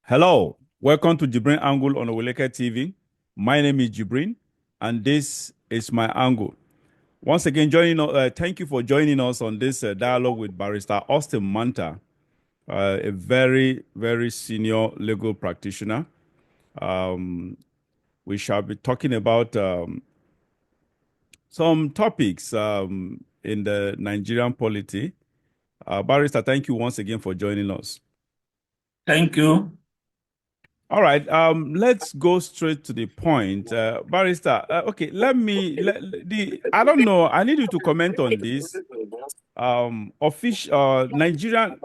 Hello, welcome to JIBRIN Angle on Oweleke TV. My name is JIBRIN, and this is my angle. Once again, thank you for joining us on this dialogue with Barrister Austin Manta, a very, very senior legal practitioner. We shall be talking about some topics in the Nigerian polity. Barrister, thank you once again for joining us. Thank you. All right, let's go straight to the point. Barrister, okay, I don't know, I need you to comment on this.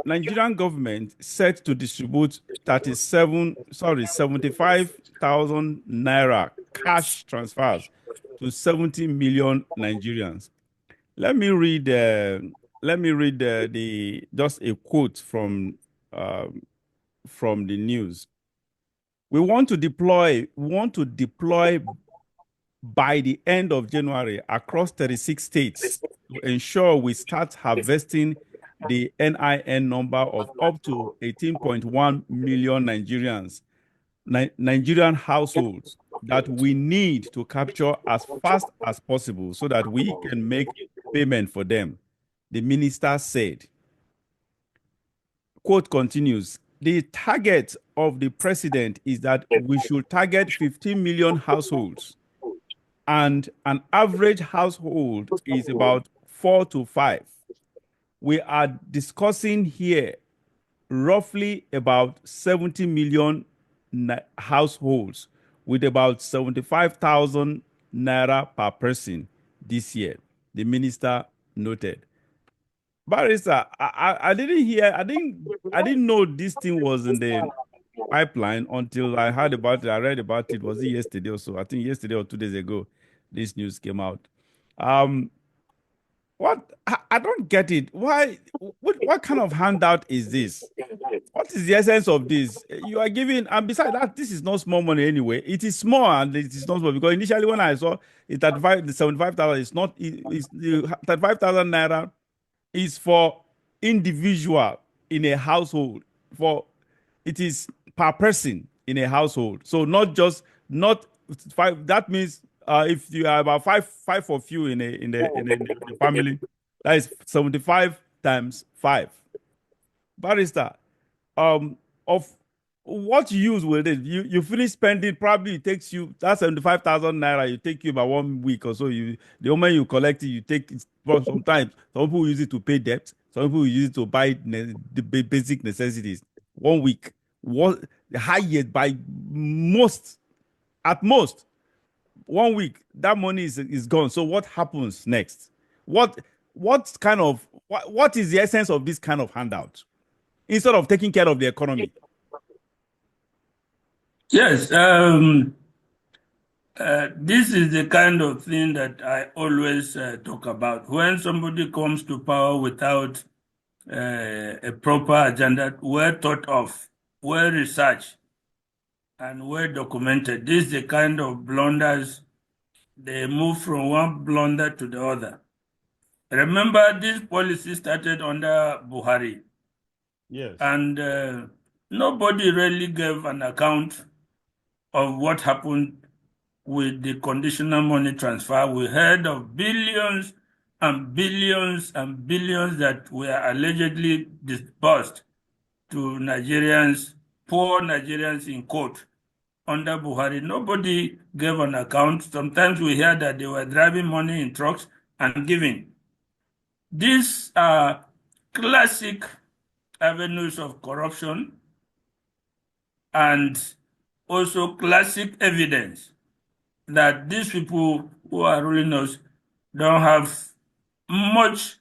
Nigerian government set to distribute 75,000 naira cash transfers to 70 million Nigerians. Let me read just a quote from the news. We want to deploy by the end of January across 36 states to ensure we start harvesting the NIN number of up to 18.1 million Nigerian households that we need to capture as fast as possible so that we can make payment for them, the minister said. Quote continues, the target of the president is that we should target 15 million households, and an average household is about 4 to 5. We are discussing here roughly about 70 million households with about 75,000 naira per person this year, the minister noted. Barrister, I didn't know this thing was in the pipeline until I heard about it. I read about it. Was it yesterday or so? I think yesterday or 2 days ago, this news came out. What I don't get it. Why? What kind of handout is this? What is the essence of this? You are giving, and besides that, this is not small money anyway. It is small and it is not small because initially when I saw it at the 75,000, it's not. It's the 35,000 naira is for individual in a household. It is per person in a household. So not five. That means if you are about five of you in a family, that is 75 times 5. Barrister, of what use will it? You finish spending, probably it takes you that 75,000 naira, you take you about 1 week or so. The moment you collect it, you take it. Well, sometimes some people use it to pay debt, some people use it to buy the basic necessities. 1 week, what the highest by most, at most 1 week, that money is gone. So what happens next? What is the essence of this kind of handout instead of taking care of the economy? Yes, this is the kind of thing that I always talk about. When somebody comes to power without a proper agenda, well thought of, well researched, and well documented, this is the kind of blunders they move from one blunder to the other. Remember, this policy started under Buhari. Yes. And nobody really gave an account of what happened with the conditional money transfer. We heard of billions and billions and billions that were allegedly disbursed to Nigerians, poor Nigerians in quote, under Buhari. Nobody gave an account. Sometimes we hear that they were driving money in trucks and giving. These are classic avenues of corruption and also classic evidence that these people who are ruling us don't have much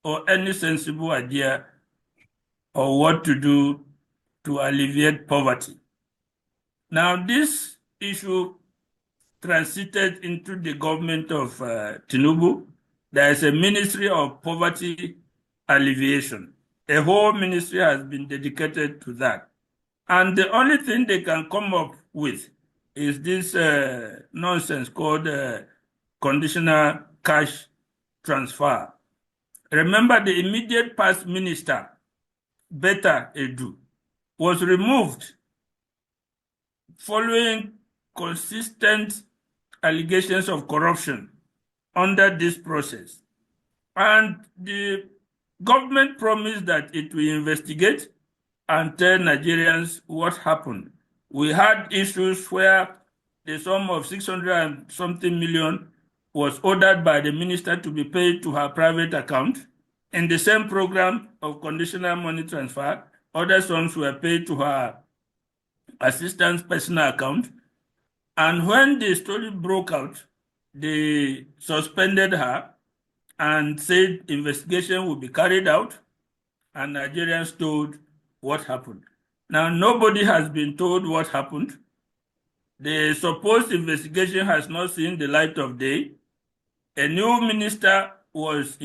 or any sensible idea of what to do to alleviate poverty. Now, this issue transited into the government of Tinubu. There is a Ministry of Poverty Alleviation. A whole ministry has been dedicated to that. And the only thing they can come up with is this nonsense called conditional cash transfer. Remember the immediate past minister, Beta Edu, was removed following consistent allegations of corruption under this process. And the government promised that it will investigate and tell Nigerians what happened. We had issues where the sum of 600 and something million was ordered by the minister to be paid to her private account. In the same program of conditional money transfer, other sums were paid to her assistant's personal account. And when the story broke out, they suspended her and said investigation will be carried out, and Nigerians told what happened. Now, nobody has been told what happened. The supposed investigation has not seen the light of day. A new minister was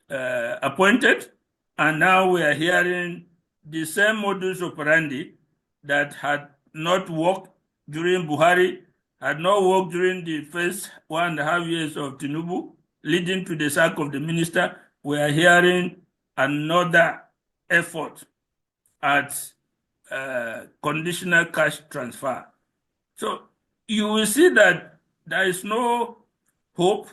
appointed, and now we are hearing the same modus operandi that had not worked during Buhari, had not worked during the first 1.5 years of Tinubu, leading to the sack of the minister. We are hearing another effort at conditional cash transfer. So you will see that there is no hope.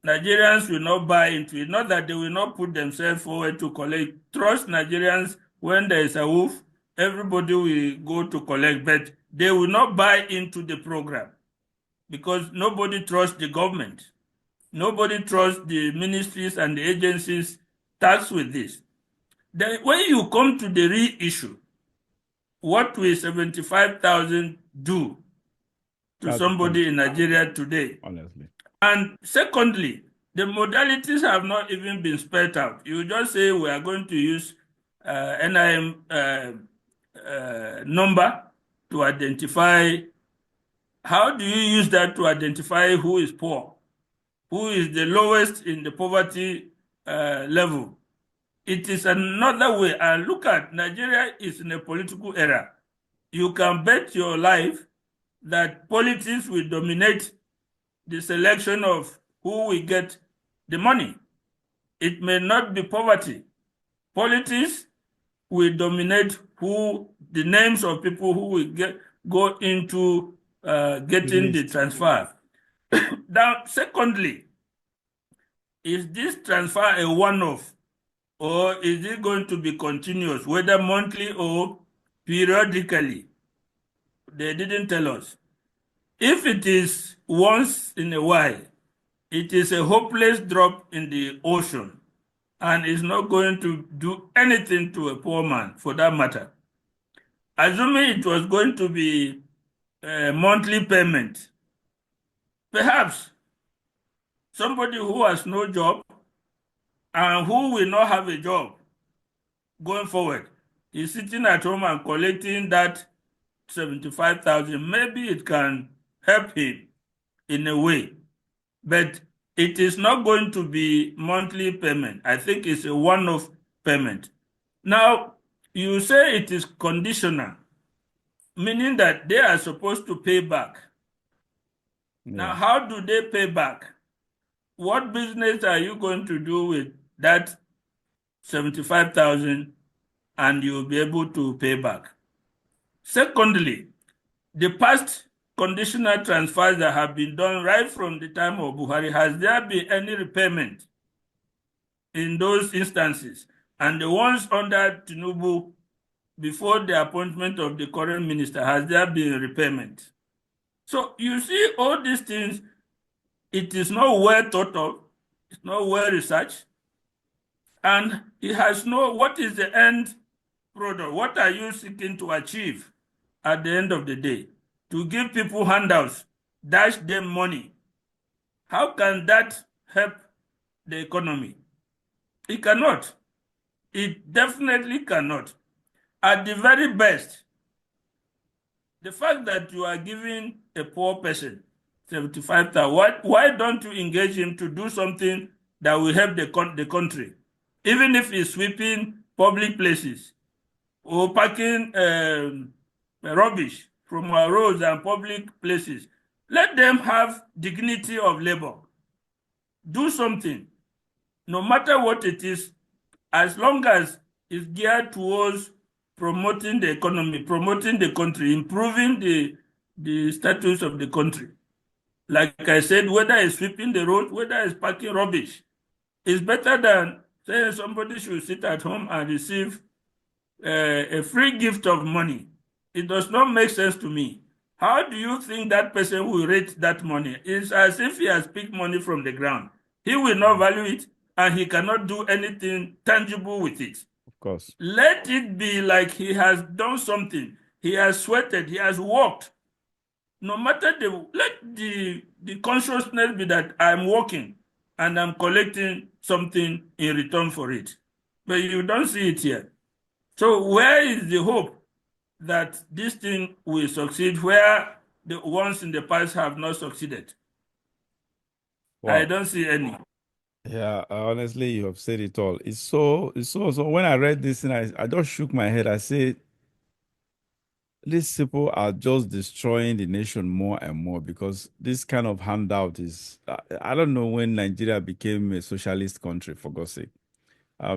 Nigerians will not buy into it. Not that they will not put themselves forward to collect. Trust Nigerians, when there is a wolf, everybody will go to collect, but they will not buy into the program because nobody trusts the government. Nobody trusts the ministries and the agencies tasked with this. Then when you come to the real issue, what will 75,000 do to somebody in Nigeria today? Honestly. And secondly, the modalities have not even been spelled out. You just say we are going to use NIM number to identify. How do you use that to identify who is poor, who is the lowest in the poverty level? It is another way. And look at Nigeria is in a political era. You can bet your life that politics will dominate the selection of who will get the money. It may not be poverty. Politics will dominate who the names of people who will go into getting the transfer. Now, secondly, is this transfer a one-off, or is it going to be continuous, whether monthly or periodically? They didn't tell us. If it is once in a while, it is a hopeless drop in the ocean and is not going to do anything to a poor man, for that matter. Assuming it was going to be a monthly payment, perhaps somebody who has no job and who will not have a job going forward is sitting at home and collecting that 75,000. Maybe it can help him in a way, but it is not going to be monthly payment. I think it's a one-off payment. Now, you say it is conditional, meaning that they are supposed to pay back. Yeah. Now, how do they pay back? What business are you going to do with that 75,000 and you'll be able to pay back? Secondly, the past conditional transfers that have been done right from the time of Buhari, has there been any repayment in those instances? And the ones under Tinubu, before the appointment of the current minister, has there been repayment? So you see all these things, it is not well thought of, it's not well researched, and it has no, what is the end product? What are you seeking to achieve at the end of the day? To give people handouts, dash them money. How can that help the economy? It cannot. It definitely cannot. At the very best, the fact that you are giving a poor person 75,000, why don't you engage him to do something that will help the country? Even if it's sweeping public places or packing rubbish from our roads and public places. Let them have dignity of labor. Do something, no matter what it is, as long as is geared towards promoting the economy, promoting the country, improving the status of the country. Like I said, whether it's sweeping the road, whether it's packing rubbish, it's better than saying somebody should sit at home and receive a free gift of money. It does not make sense to me. How do you think that person will rate that money? It's as if he has picked money from the ground. He will not value it and he cannot do anything tangible with it. Of course. Let it be like he has done something. He has sweated, he has worked. No matter let the consciousness be that I'm working and I'm collecting something in return for it. But you don't see it here. So where is the hope that this thing will succeed where the ones in the past have not succeeded? I Wow. don't see any. Yeah, honestly, you have said it all. So when I read this and I just shook my head. I said, these people are just destroying the nation more and more because this kind of handout is, I don't know when Nigeria became a socialist country, for God's sake.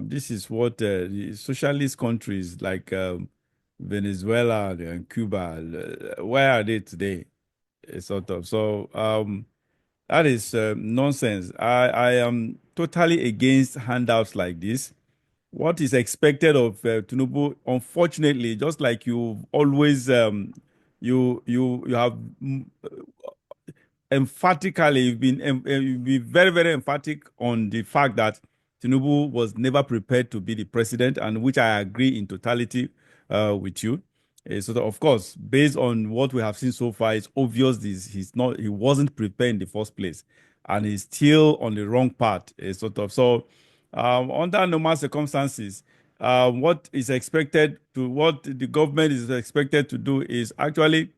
This is what the socialist countries like Venezuela and Cuba, where are they today? Sort of. So that is nonsense. I am totally against handouts like this. What is expected of Tinubu, unfortunately, just like you always you have emphatically you've been very very emphatic on the fact that Tinubu was never prepared to be the president, and which I agree in totality with you. So that, of course, based on what we have seen so far, it's obvious he wasn't prepared in the first place, and he's still on the wrong path. Under normal circumstances, what the government is expected to do is actually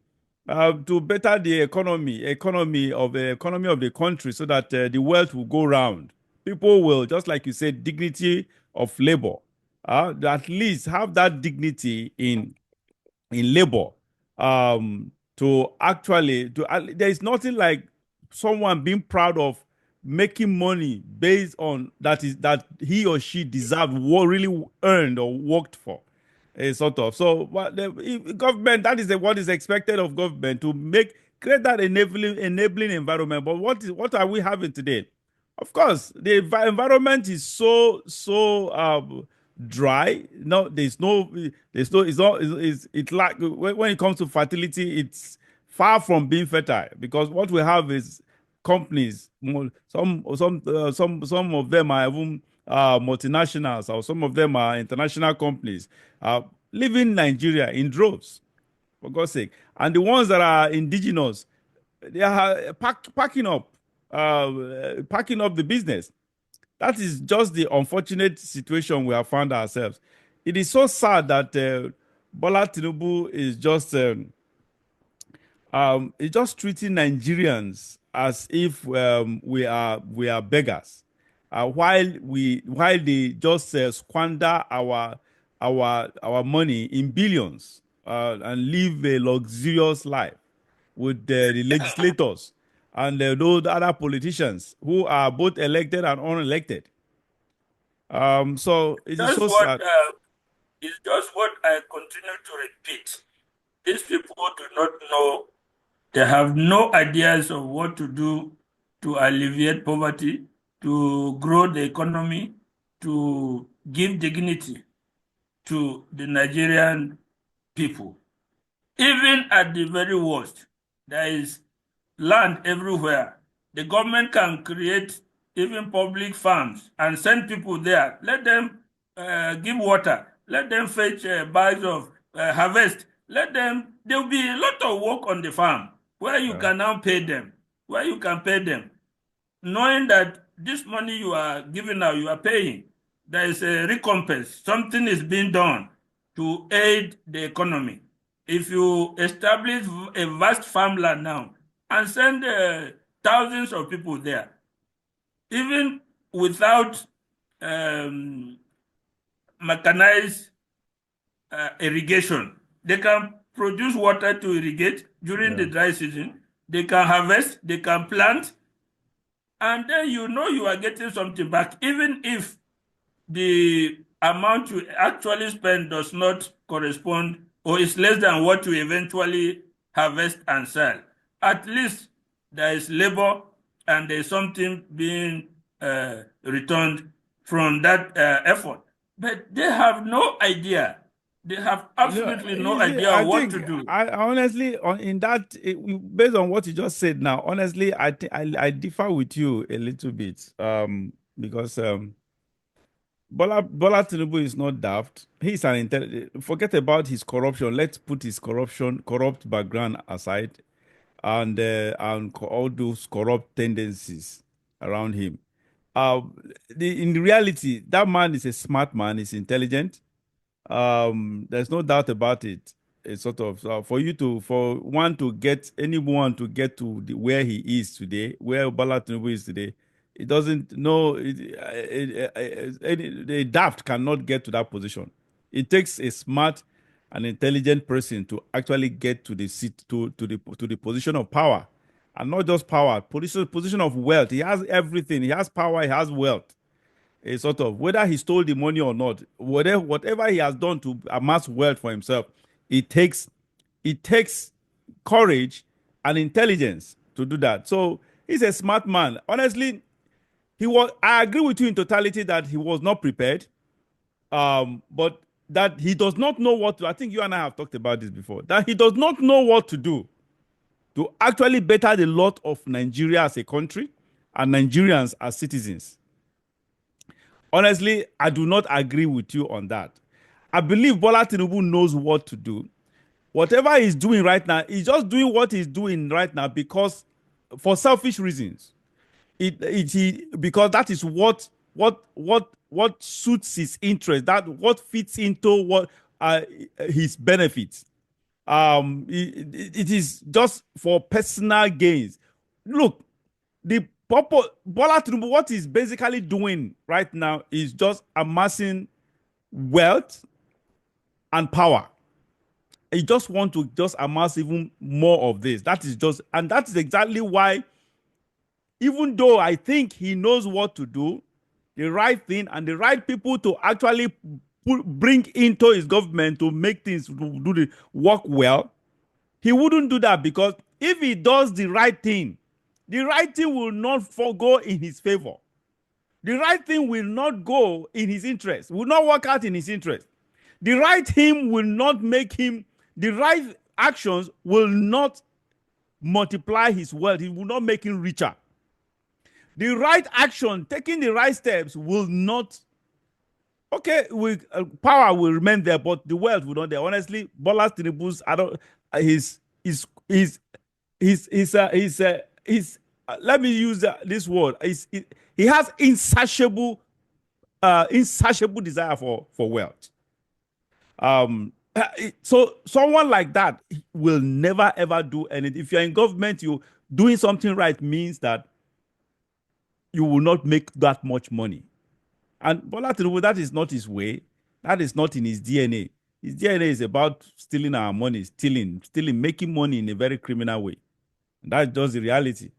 to better the economy of the country, so that the wealth will go round. People will, just like you said, dignity of labor. At least have that dignity in labor. There is nothing like someone being proud of making money based on that he or she deserved, what really earned or worked for, a sort of. So what government, that is what is expected of government, to create that enabling environment. But what are we having today? Of course, the environment is so dry. No, it's not, it's like when it comes to fertility, it's far from being fertile, because what we have is companies. Some of them are even multinationals, or some of them are international companies, leaving Nigeria in droves, for God's sake. And the ones that are indigenous, they are packing up the business. That is just the unfortunate situation we have found ourselves. It is so sad that Bola Tinubu is just treating Nigerians as if we are beggars, while they just squander our money in billions, and live a luxurious life with the legislators and those other politicians who are both elected and unelected. So it is That's so what sad. is just what I continue to repeat. These people do not know. They have no ideas of what to do to alleviate poverty, to grow the economy, to give dignity to the Nigerian people. Even at the very worst, there is land everywhere. The government can create even public farms and send people there. Let them give water. Let them fetch bags of harvest. There will be a lot of work on the farm where you Yeah. can now pay them, where you can pay them, knowing that this money you are giving now, you are paying. There is a recompense. Something is being done to aid the economy. If you establish a vast farmland now and send thousands of people there, even without mechanized irrigation, they can produce water to irrigate during Yeah. the dry season. They can harvest, they can plant, and then you know you are getting something back, even if the amount you actually spend does not correspond or is less than what you eventually harvest and sell, at least there is labor and there is something being returned from that effort. But they have no idea. They have absolutely no you see, idea I what to think do. I honestly, in that, based on what you just said now, honestly, I differ with you a little bit. Because Bola Tinubu is not daft. He's an intelligent. Forget about his corruption. Let's put his corrupt background aside, and all those corrupt tendencies around him. Uh, in reality, that man is a smart man. He's intelligent. There's no doubt about it. It's sort of for one to get anyone to get to where he is today, where Bola Tinubu is today, it doesn't no the daft cannot get to that position. It takes a smart and intelligent person to actually get to the seat to the position of power, and not just power, position of wealth. He has everything. He has power. He has wealth. A sort of whether he stole the money or not, whatever he has done to amass wealth for himself, it takes courage and intelligence to do that. So he's a smart man. Honestly, he was. I agree with you in totality that he was not prepared. But that he does not know what to. I think you and I have talked about this before. That he does not know what to do to actually better the lot of Nigeria as a country and Nigerians as citizens. Honestly, I do not agree with you on that. I believe Bola Tinubu knows what to do. Whatever he's doing right now, he's just doing what he's doing right now because for selfish reasons. Because that is what suits his interest. That what fits into what his benefits. It is just for personal gains. Look, the purpose Bola Tinubu, what he's basically doing right now is just amassing wealth and power. He just want to just amass even more of this. That is just, and that is exactly why, even though I think he knows what to do, the right thing and the right people to actually bring into his government to make things do the work well, he wouldn't do that because if he does the right thing will not go in his favor. The right thing will not go in his interest, will not work out in his interest. The right thing will not make him, the right actions will not multiply his wealth, it will not make him richer. The right action, taking the right steps, will not. Okay, power will remain there, but the wealth will not there. Honestly, Bola Tinubu's, I don't, his let me use this word. He has insatiable desire for wealth. So someone like that will never ever do anything. If you're in government, you doing something right means that you will not make that much money. And Bola Tinubu, that is not his way. That is not in his DNA. His DNA is about stealing our money, stealing, making money in a very criminal way. And that's just the reality.